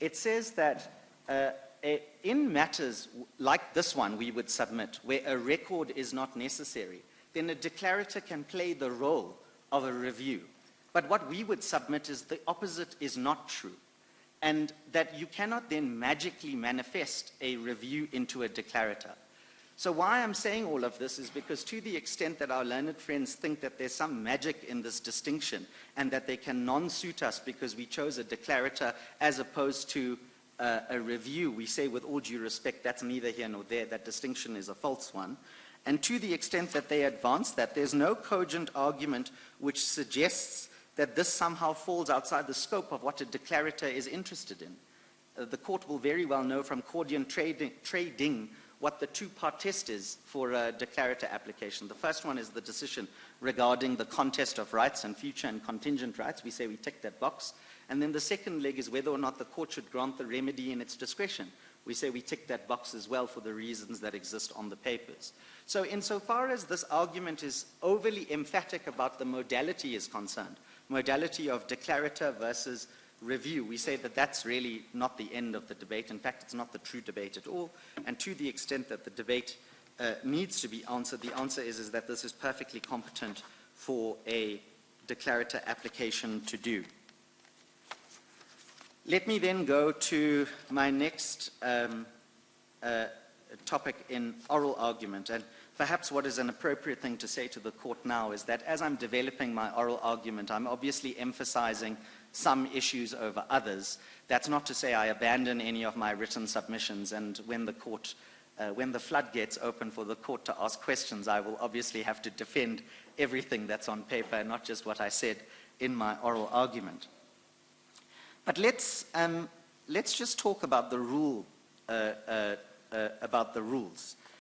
it says that in matters like this one we would submit, where a record is not necessary, then a declarator can play the role of a review. But what we would submit is the opposite is not true, and that you cannot then magically manifest a review into a declarator. So why I'm saying all of this is because to the extent that our learned friends think that there's some magic in this distinction and that they can non-suit us because we chose a declarator as opposed to a review, we say with all due respect, that's neither here nor there, that distinction is a false one. And to the extent that they advance that, there's no cogent argument which suggests that this somehow falls outside the scope of what a declarator is interested in. The court will very well know from Cordian trading what the two-part test is for a declarator application. The first one is the decision regarding the contest of rights and future and contingent rights. We say we tick that box. And then the second leg is whether or not the court should grant the remedy in its discretion. We say we tick that box as well for the reasons that exist on the papers. So insofar as this argument is overly emphatic about the modality is concerned, modality of declarator versus review, we say that that's really not the end of the debate. In fact, it's not the true debate at all. And to the extent that the debate needs to be answered, the answer is that this is perfectly competent for a declarator application to do. Let me then go to my next topic in oral argument. And perhaps what is an appropriate thing to say to the court now is that as I'm developing my oral argument, I'm obviously emphasizing some issues over others. That's not to say I abandon any of my written submissions, and when the floodgates open for the court to ask questions, I will obviously have to defend everything that's on paper, not just what I said in my oral argument. But let's just talk about the rules.